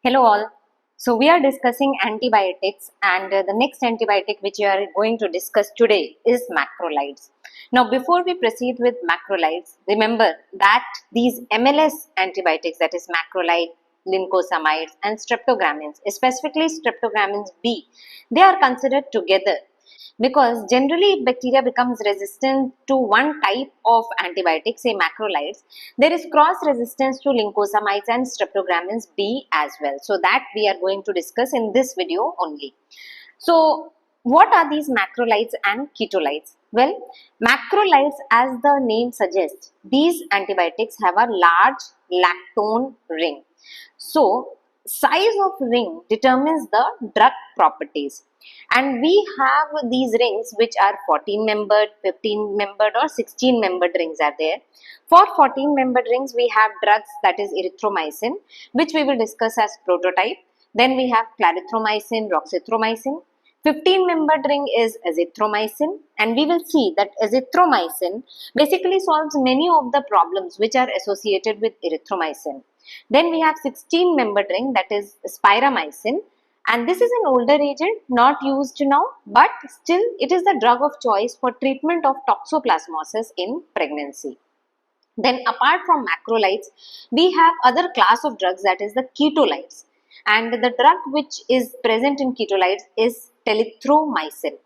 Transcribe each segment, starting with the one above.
Hello all. So we are discussing antibiotics and the next antibiotic which we are going to discuss today is macrolides. Now before we proceed with macrolides, remember that these MLS antibiotics, that is macrolide, lincosamides and streptogramins, specifically streptogramins B, they are considered together because generally if bacteria becomes resistant to one type of antibiotic, say macrolides, there is cross resistance to lincosamides and streptogramins B as well. So that we are going to discuss in this video only. So what are these macrolides and ketolides? Well, macrolides, as the name suggests, these antibiotics have a large lactone ring. So size of ring determines the drug properties, and we have these rings which are 14 membered, 15 membered or 16 membered rings are there. For 14 membered rings we have drugs, that is erythromycin, which we will discuss as prototype. Then we have clarithromycin, roxithromycin. 15 membered ring is azithromycin, and we will see that azithromycin basically solves many of the problems which are associated with erythromycin. Then we have 16 membered ring, that is spiramycin, and this is an older agent not used now, but still it is the drug of choice for treatment of toxoplasmosis in pregnancy. Then apart from macrolides, we have other class of drugs, that is the ketolides, and the drug which is present in ketolides is clarithromycin,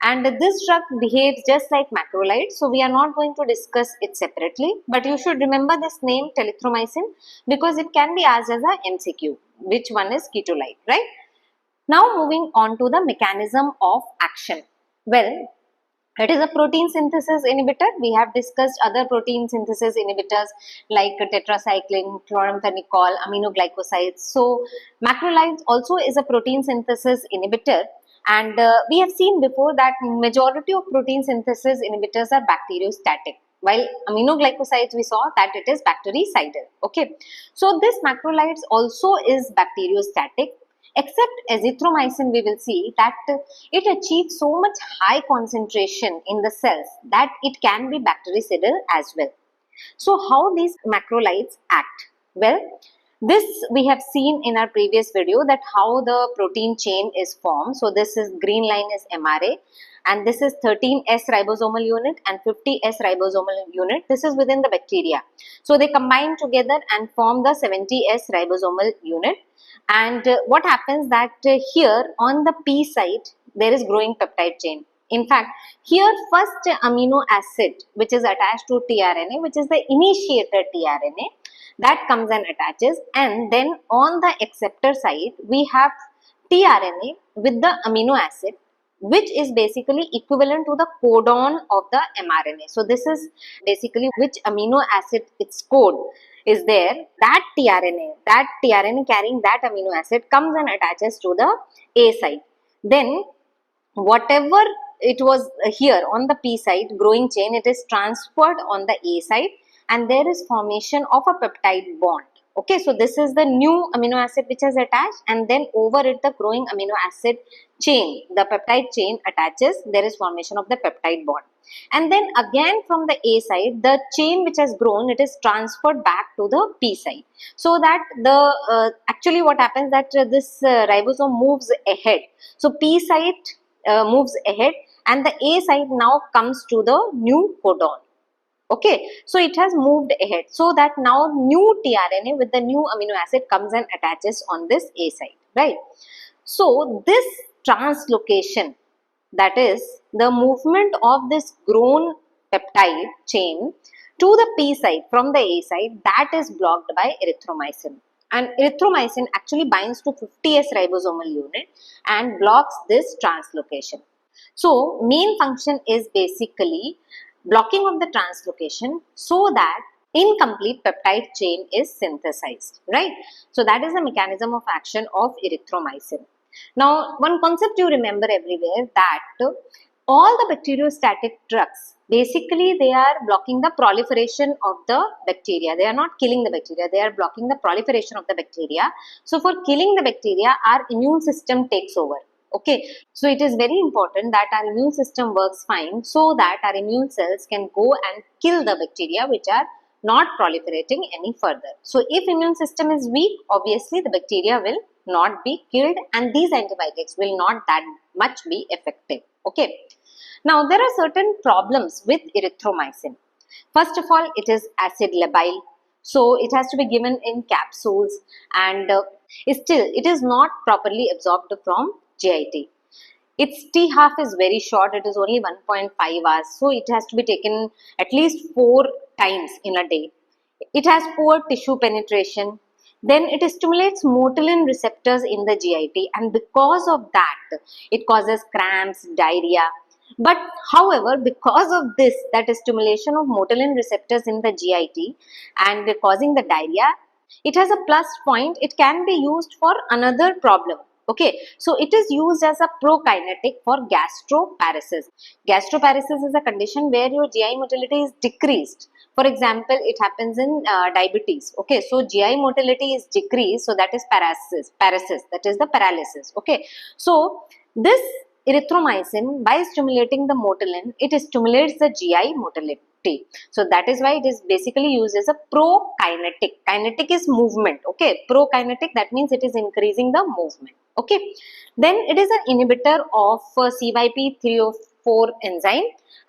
and this drug behaves just like macrolide, so we are not going to discuss it separately, but you should remember this name clarithromycin because it can be asked as a MCQ, which one is ketolide, right? Now moving on to the mechanism of action. Well, it is a protein synthesis inhibitor. We have discussed other protein synthesis inhibitors like tetracycline, chloramphenicol, aminoglycosides. So macrolides also is a protein synthesis inhibitor, and we have seen before that majority of protein synthesis inhibitors are bacteriostatic, while aminoglycosides we saw that it is bactericidal. Okay, so this macrolides also is bacteriostatic, except azithromycin. We will see that it achieves so much high concentration in the cells that it can be bactericidal as well. So how these macrolides act? Well, this we have seen in our previous video, that how the protein chain is formed. So this is green line is MRA, and this is 13S ribosomal unit and 50S ribosomal unit. This is within the bacteria. So they combine together and form the 70S ribosomal unit. And what happens that here on the P site there is growing peptide chain. In fact, here first amino acid which is attached to tRNA, which is the initiator tRNA, that comes and attaches, and then on the acceptor side we have tRNA with the amino acid, which is basically equivalent to the codon of the mRNA. So this is basically which amino acid its code is there, that tRNA carrying that amino acid comes and attaches to the A site. Then whatever it was here on the P site growing chain, it is transferred on the A site, and there is formation of a peptide bond. Okay, so this is the new amino acid which is attached, and then over it the growing amino acid chain, the peptide chain attaches, there is formation of the peptide bond. And then again from the A side, the chain which has grown, it is transferred back to the P side. So that the actually what happens that this ribosome moves ahead. So P site moves ahead, and the A site now comes to the new codon. Okay, so it has moved ahead, so that now new tRNA with the new amino acid comes and attaches on this A site, right? So this translocation, that is the movement of this grown peptide chain to the P site from the A site, that is blocked by erythromycin. And erythromycin actually binds to 50S ribosomal unit and blocks this translocation. So main function is basically blocking of the translocation so that incomplete peptide chain is synthesized, right? So that is the mechanism of action of erythromycin. Now, one concept you remember everywhere, that all the bacteriostatic drugs, basically they are blocking the proliferation of the bacteria. They are not killing the bacteria, they are blocking the proliferation of the bacteria. So for killing the bacteria, our immune system takes over. Okay, so it is very important that our immune system works fine so that our immune cells can go and kill the bacteria which are not proliferating any further. So if immune system is weak, obviously the bacteria will not be killed and these antibiotics will not that much be effective. Okay. Now there are certain problems with erythromycin. First of all, it is acid labile. So it has to be given in capsules and still it is not properly absorbed from GIT. Its T half is very short, it is only 1.5 hours. So it has to be taken at least 4 times in a day. It has poor tissue penetration. Then it stimulates motilin receptors in the GIT and because of that, it causes cramps, diarrhea. But however, because of this, that stimulation of motilin receptors in the GIT and causing the diarrhea, it has a plus point. It can be used for another problem. Okay, so it is used as a prokinetic for gastroparesis. Gastroparesis is a condition where your GI motility is decreased. For example, it happens in diabetes. Okay, so GI motility is decreased, so that is paresis, that is the paralysis. Okay, so this erythromycin, by stimulating the motilin, it stimulates the GI motility. So that is why it is basically used as a prokinetic. Kinetic is movement. Okay, prokinetic, that means it is increasing the movement. Okay, then it is an inhibitor of CYP304 enzyme,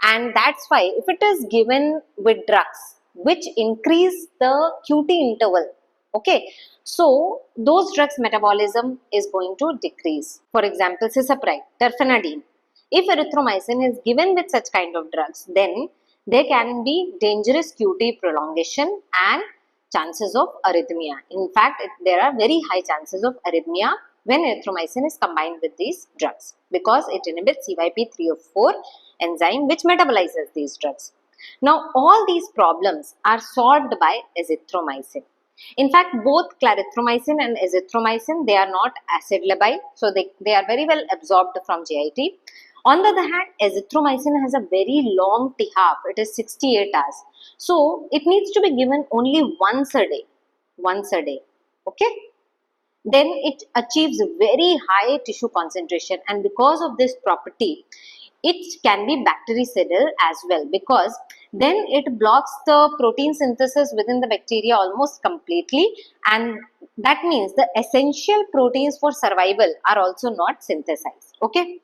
and that's why if it is given with drugs which increase the QT interval, okay, so those drugs metabolism is going to decrease. For example, cisapride, terfenadine. If erythromycin is given with such kind of drugs, then there can be dangerous QT prolongation and chances of arrhythmia. In fact, there are very high chances of arrhythmia when erythromycin is combined with these drugs because it inhibits CYP304 enzyme which metabolizes these drugs. Now, all these problems are solved by azithromycin. In fact, both clarithromycin and azithromycin, they are not acid labile, so they are very well absorbed from GIT. On the other hand, azithromycin has a very long T half, it is 68 hours. So, it needs to be given only once a day, okay? Then it achieves very high tissue concentration and because of this property, it can be bactericidal as well because then it blocks the protein synthesis within the bacteria almost completely and that means the essential proteins for survival are also not synthesized. Okay.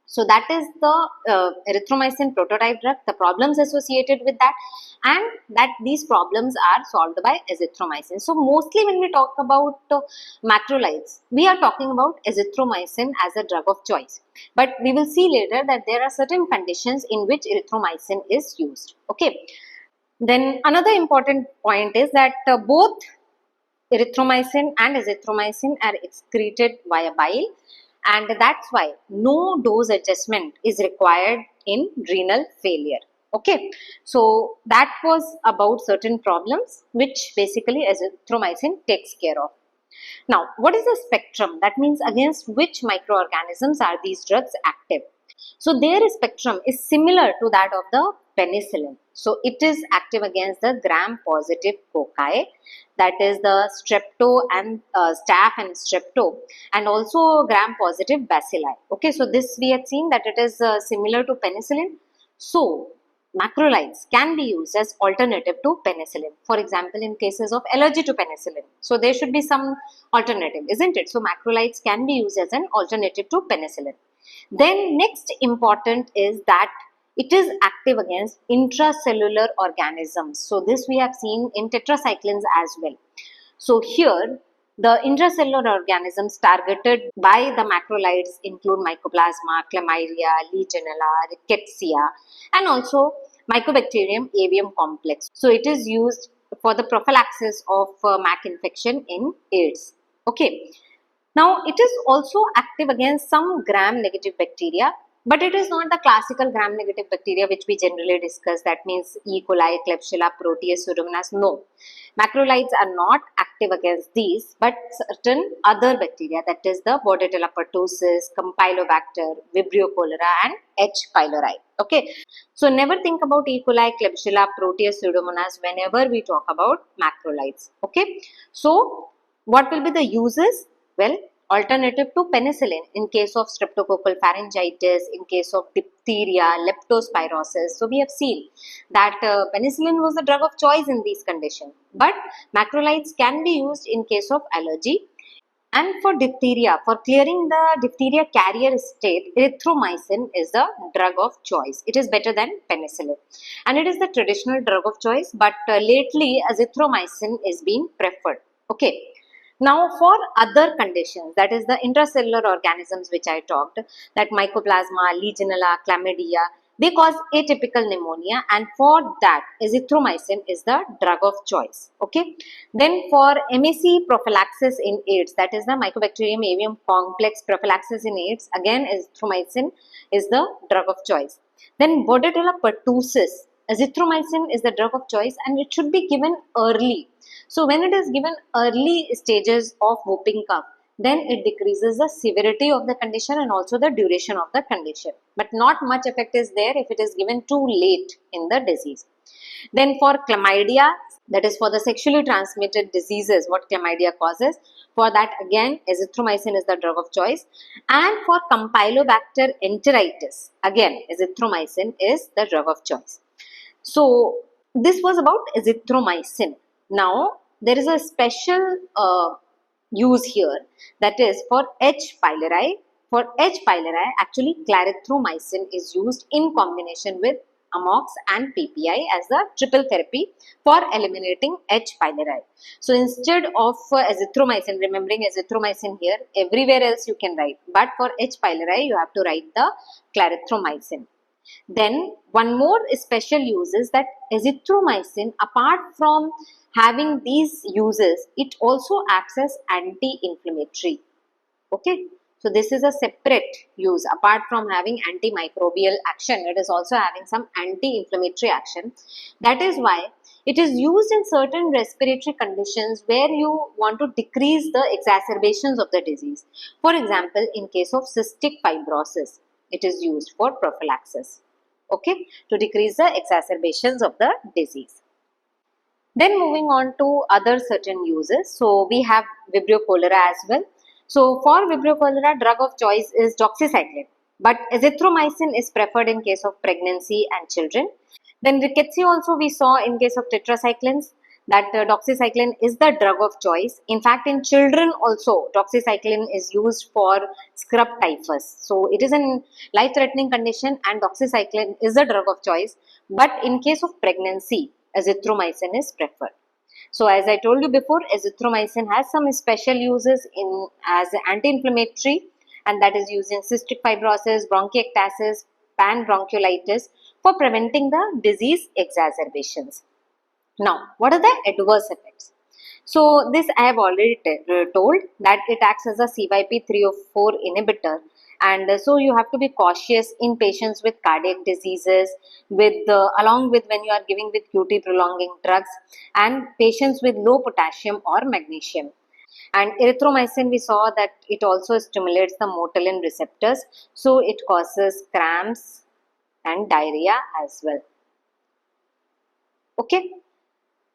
So that is the erythromycin prototype drug, the problems associated with that and that these problems are solved by azithromycin. So mostly when we talk about macrolides, we are talking about azithromycin as a drug of choice. But we will see later that there are certain conditions in which erythromycin is used. Okay. Then another important point is that both erythromycin and azithromycin are excreted via bile. And that's why no dose adjustment is required in renal failure. Okay, so that was about certain problems which basically azithromycin takes care of. Now, what is the spectrum? That means against which microorganisms are these drugs active? So their spectrum is similar to that of the penicillin. So it is active against the gram-positive cocci, that is the strepto and staph and strepto, and also gram-positive bacilli. Okay, so this we have seen that it is similar to penicillin. So macrolides can be used as alternative to penicillin. For example, in cases of allergy to penicillin. So there should be some alternative, isn't it? So macrolides can be used as an alternative to penicillin. Then next important is that it is active against intracellular organisms. So this we have seen in tetracyclines as well. So here the intracellular organisms targeted by the macrolides include Mycoplasma, Chlamydia, Legionella, Rickettsia and also Mycobacterium avium complex. So it is used for the prophylaxis of MAC infection in AIDS. Okay. Now, it is also active against some gram-negative bacteria, but it is not the classical gram-negative bacteria which we generally discuss. That means E. coli, Klebsiella, Proteus, Pseudomonas. No, macrolides are not active against these, but certain other bacteria, that is the Bordetella pertussis, Campylobacter, Vibrio cholera, and H. pylori. Okay, so never think about E. coli, Klebsiella, Proteus, Pseudomonas whenever we talk about macrolides. Okay, so what will be the uses? Well, alternative to penicillin in case of streptococcal pharyngitis, in case of diphtheria, leptospirosis. So we have seen that penicillin was the drug of choice in these conditions, but macrolides can be used in case of allergy. And for diphtheria, for clearing the diphtheria carrier state, erythromycin is the drug of choice. It is better than penicillin. And it is the traditional drug of choice, but lately azithromycin is being preferred. Okay. Now for other conditions, that is the intracellular organisms which I talked, that mycoplasma, legionella, chlamydia, they cause atypical pneumonia, and for that azithromycin is the drug of choice. Okay. Then for MAC prophylaxis in AIDS, that is the Mycobacterium avium complex prophylaxis in AIDS, again azithromycin is the drug of choice. Then Bordetella pertussis, azithromycin is the drug of choice, and it should be given early. So when it is given early stages of whooping cough, then it decreases the severity of the condition and also the duration of the condition. But not much effect is there if it is given too late in the disease. Then for chlamydia, that is for the sexually transmitted diseases, what chlamydia causes, for that again azithromycin is the drug of choice. And for Campylobacter enteritis, again azithromycin is the drug of choice. So this was about azithromycin. Now there is a special use here, that is for H. pylori. For H. pylori, actually clarithromycin is used in combination with amox and PPI as the triple therapy for eliminating H. pylori. So instead of azithromycin, remembering azithromycin here, everywhere else you can write, but for H. pylori you have to write the clarithromycin. Then one more special use is that azithromycin, apart from having these uses, it also acts as anti-inflammatory. Okay. So this is a separate use. Apart from having antimicrobial action, it is also having some anti-inflammatory action. That is why it is used in certain respiratory conditions where you want to decrease the exacerbations of the disease. For example, in case of cystic fibrosis, it is used for prophylaxis. Okay, to decrease the exacerbations of the disease. Then moving on to other certain uses. So we have Vibrio cholera as well. So for Vibrio cholera, drug of choice is doxycycline, but azithromycin is preferred in case of pregnancy and children. Then rickettsia also we saw in case of tetracyclines, that doxycycline is the drug of choice. In fact, in children also doxycycline is used for scrub typhus. So it is a life-threatening condition and doxycycline is the drug of choice. But in case of pregnancy, azithromycin is preferred. So as I told you before, azithromycin has some special uses in as anti-inflammatory, and that is used in cystic fibrosis, bronchiectasis, panbronchiolitis for preventing the disease exacerbations. Now, what are the adverse effects? So this I have already told that it acts as a CYP3A4 inhibitor, and so you have to be cautious in patients with cardiac diseases, with along with when you are giving with QT prolonging drugs, and patients with low potassium or magnesium. And erythromycin, we saw that it also stimulates the mortalin receptors, so it causes cramps and diarrhea as well. Okay.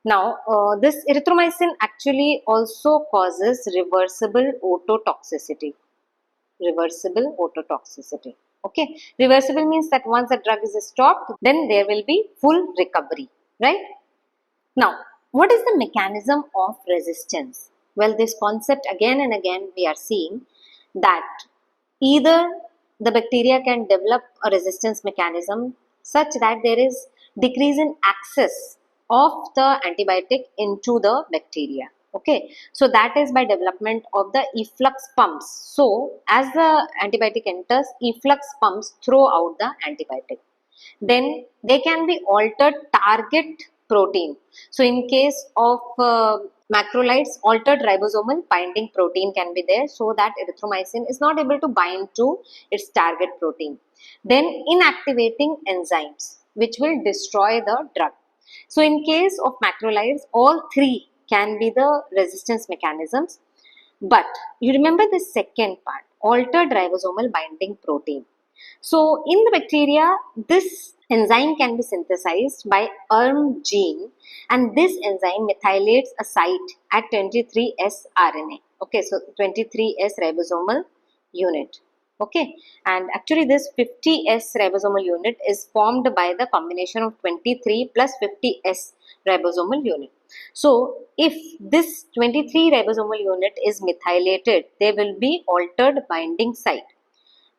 Now, this erythromycin actually also causes reversible ototoxicity. Reversible ototoxicity. Okay. Reversible means that once the drug is stopped, then there will be full recovery. Right. Now, what is the mechanism of resistance? Well, this concept again and again we are seeing that either the bacteria can develop a resistance mechanism such that there is decrease in access of the antibiotic into the bacteria. Okay, so that is by development of the efflux pumps. So as the antibiotic enters, efflux pumps throw out the antibiotic. Then they can be altered target protein. So in case of macrolides, altered ribosomal binding protein can be there, so that erythromycin is not able to bind to its target protein. Then inactivating enzymes which will destroy the drug. So in case of macrolides, all three can be the resistance mechanisms. But you remember the second part, altered ribosomal binding protein. So in the bacteria, this enzyme can be synthesized by gene, and this enzyme methylates a site at 23S RNA. Okay, so 23S ribosomal unit. Okay, and actually this 50S ribosomal unit is formed by the combination of 23 plus 50S ribosomal unit. So if this 23 ribosomal unit is methylated, there will be altered binding site,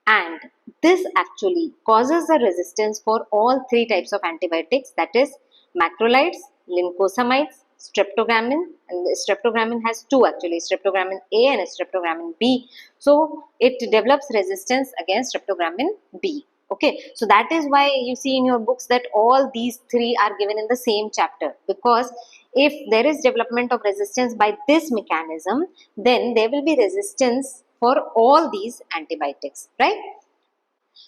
and this actually causes a resistance for all three types of antibiotics, that is macrolides, lyncosamides, streptogramin, and streptogramin has two actually, streptogramin A and streptogramin B. So it develops resistance against streptogramin B. Okay, so that is why you see in your books that all these three are given in the same chapter, because if there is development of resistance by this mechanism, then there will be resistance for all these antibiotics, right?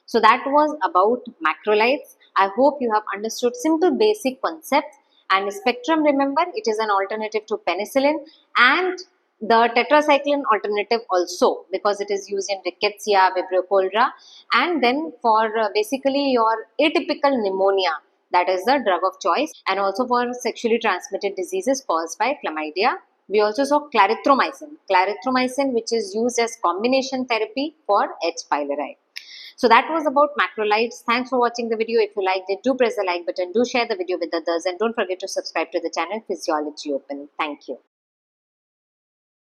So that was about macrolides. I hope you have understood simple basic concepts. And spectrum, remember, it is an alternative to penicillin and the tetracycline alternative also, because it is used in rickettsia, vibrio cholera, and then for basically your atypical pneumonia, that is the drug of choice, and also for sexually transmitted diseases caused by chlamydia. We also saw clarithromycin, which is used as combination therapy for H. pylori. So that was about macrolides. Thanks for watching the video. If you liked it, do press the like button, do share the video with others, and don't forget to subscribe to the channel Physiology Open. Thank you.